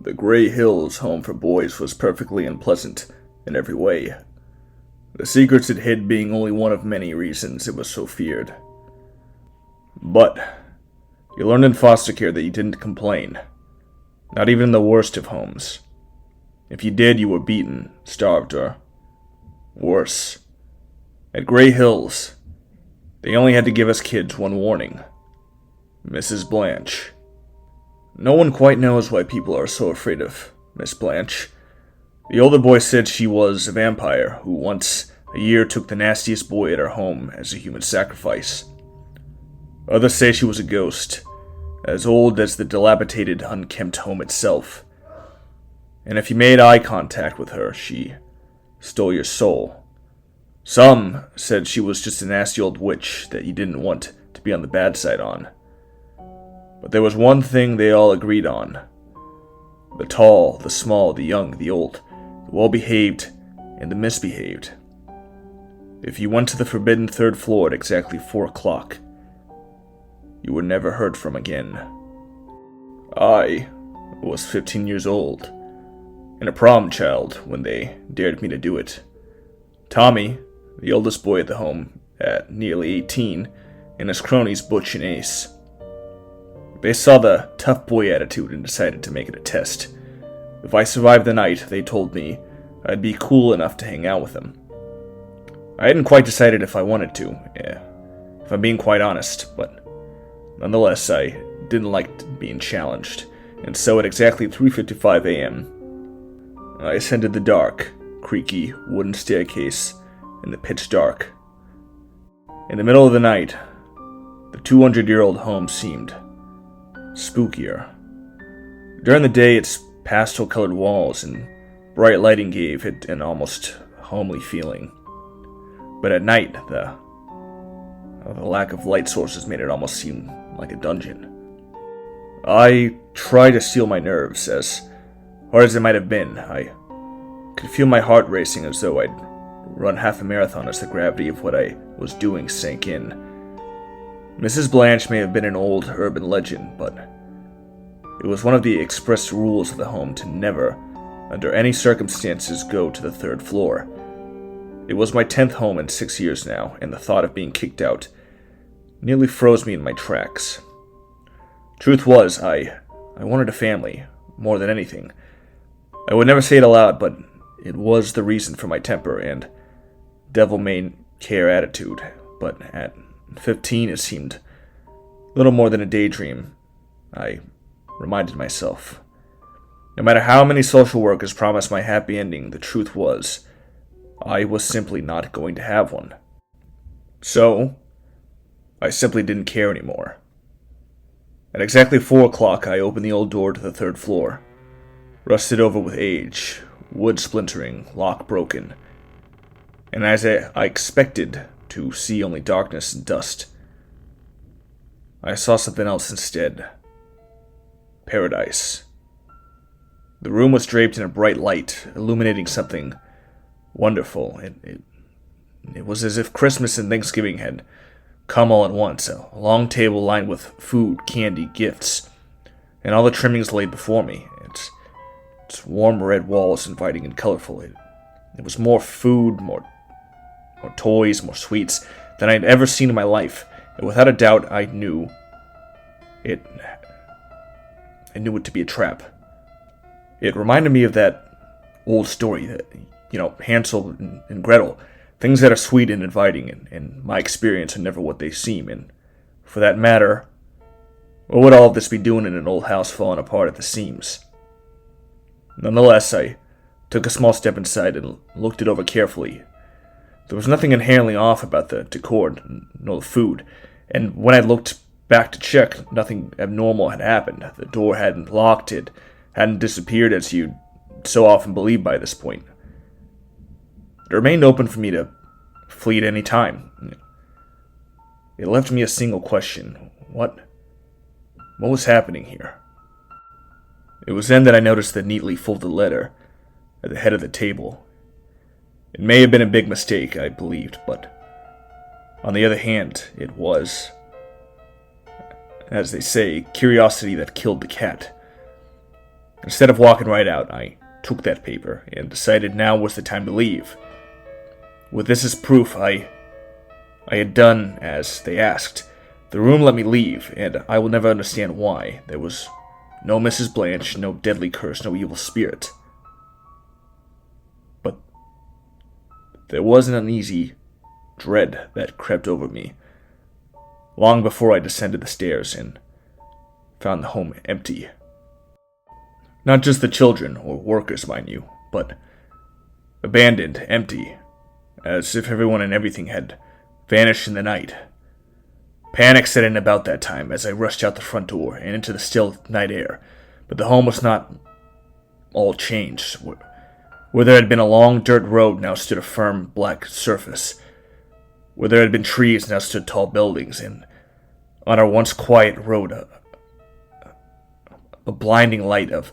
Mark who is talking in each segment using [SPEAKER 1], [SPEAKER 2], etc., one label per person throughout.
[SPEAKER 1] The Gray Hills home for boys was perfectly unpleasant in every way. The secrets it hid being only one of many reasons it was so feared. But you learned in foster care that you didn't complain. Not even in the worst of homes. If you did, you were beaten, starved, or worse. At Gray Hills, they only had to give us kids one warning. Mrs. Blanche. No one quite knows why people are so afraid of Miss Blanche. The older boy said she was a vampire who once a year took the nastiest boy at her home as a human sacrifice. Others say she was a ghost, as old as the dilapidated, unkempt home itself. And if you made eye contact with her, she stole your soul. Some said she was just a nasty old witch that you didn't want to be on the bad side on. But there was one thing they all agreed on. The tall, the small, the young, the old, the well-behaved, and the misbehaved. If you went to the forbidden third floor at exactly 4 o'clock, you were never heard from again. I was 15 years old, and a prom child when they dared me to do it. Tommy, the oldest boy at the home, at nearly 18, and his cronies Butch and Ace. They saw the tough boy attitude and decided to make it a test. If I survived the night, they told me I'd be cool enough to hang out with them. I hadn't quite decided if I wanted to, if I'm being quite honest, but nonetheless, I didn't like being challenged, and so at exactly 3:55 a.m., I ascended the dark, creaky wooden staircase in the pitch dark. In the middle of the night, the 200-year-old home seemed spookier. During the day, its pastel-colored walls and bright lighting gave it an almost homely feeling. But at night, the lack of light sources made it almost seem like a dungeon. I tried to steel my nerves, as hard as it might have been. I could feel my heart racing as though I'd run half a marathon as the gravity of what I was doing sank in. Mrs. Blanche may have been an old urban legend, but it was one of the express rules of the home to never, under any circumstances, go to the third floor. It was my 10th home in 6 years now, and the thought of being kicked out nearly froze me in my tracks. Truth was, I wanted a family, more than anything. I would never say it aloud, but it was the reason for my temper and devil-may-care attitude. But at 15, it seemed little more than a daydream, I reminded myself. No matter how many social workers promised my happy ending, the truth was, I was simply not going to have one. So, I simply didn't care anymore. At exactly 4 o'clock, I opened the old door to the third floor. Rusted over with age, wood splintering, lock broken. And as I expected to see only darkness and dust, I saw something else instead. Paradise. The room was draped in a bright light, illuminating something wonderful. It was as if Christmas and Thanksgiving had come all at once. A long table lined with food, candy, gifts, and all the trimmings laid before me. Its warm red walls inviting and colorful. It was more food, more toys, more sweets than I had ever seen in my life. And without a doubt, I knew it to be a trap. It reminded me of that old story that, Hansel and Gretel. Things that are sweet and inviting, in my experience, are never what they seem. And for that matter, what would all of this be doing in an old house falling apart at the seams? Nonetheless, I took a small step inside and looked it over carefully. There was nothing inherently off about the decor, nor the food, and when I looked back to check, nothing abnormal had happened. The door hadn't locked, it hadn't disappeared as you'd so often believe by this point. It remained open for me to flee at any time. It left me a single question. What was happening here? It was then that I noticed the neatly folded letter at the head of the table. It may have been a big mistake, I believed, but on the other hand, it was, as they say, curiosity that killed the cat. Instead of walking right out, I took that paper and decided now was the time to leave. With this as proof, I had done as they asked. The room let me leave, and I will never understand why. There was no Mrs. Blanche, no deadly curse, no evil spirit. But there was an uneasy dread that crept over me long before I descended the stairs and found the home empty. Not just the children or workers, mind you, but abandoned, empty, as if everyone and everything had vanished in the night. Panic set in about that time as I rushed out the front door and into the still night air, but the home was not all changed. Where there had been a long dirt road now stood a firm black surface. Where there had been trees now stood tall buildings, and on our once quiet road a blinding light of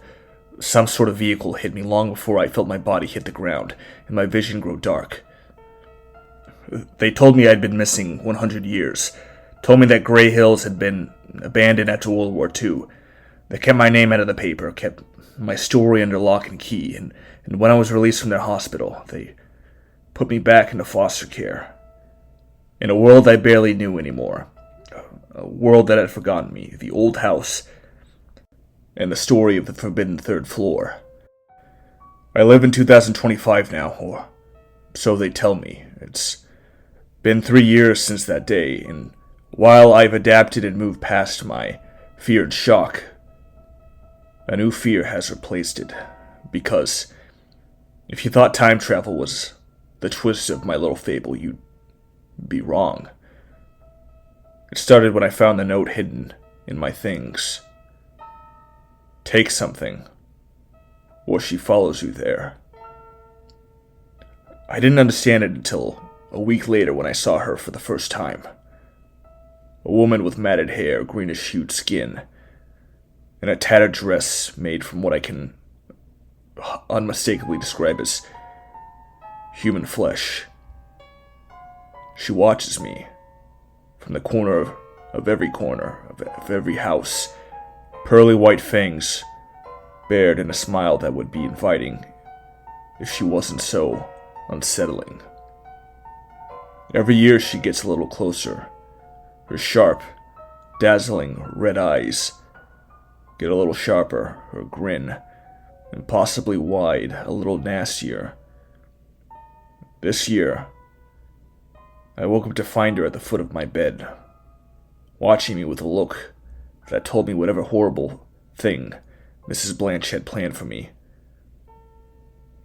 [SPEAKER 1] some sort of vehicle hit me long before I felt my body hit the ground and my vision grow dark. They told me I'd been missing 100 years, told me that Grey Hills had been abandoned after World War II. They kept my name out of the paper, kept my story under lock and key, and when I was released from their hospital, they put me back into foster care. In a world I barely knew anymore. A world that had forgotten me, the old house, and the story of the forbidden third floor. I live in 2025 now, or so they tell me. It's been 3 years since that day, and while I've adapted and moved past my feared shock, a new fear has replaced it. Because if you thought time travel was the twist of my little fable, you'd be wrong. It started when I found the note hidden in my things. Take something, or she follows you there. I didn't understand it until a week later when I saw her for the first time. A woman with matted hair, greenish-hued skin, and a tattered dress made from what I can unmistakably describe as human flesh. She watches me from the corner of every house, pearly white fangs bared in a smile that would be inviting if she wasn't so unsettling. Every year she gets a little closer. Her sharp, dazzling red eyes get a little sharper, her grin, and possibly wide, a little nastier. This year, I woke up to find her at the foot of my bed, watching me with a look that told me whatever horrible thing Mrs. Blanche had planned for me,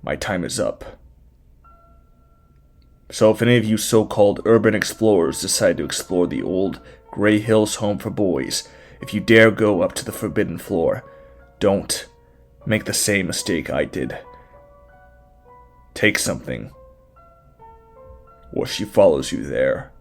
[SPEAKER 1] my time is up. So if any of you so-called urban explorers decide to explore the old Grey Hills home for boys, if you dare go up to the forbidden floor, don't make the same mistake I did. Take something, or she follows you there.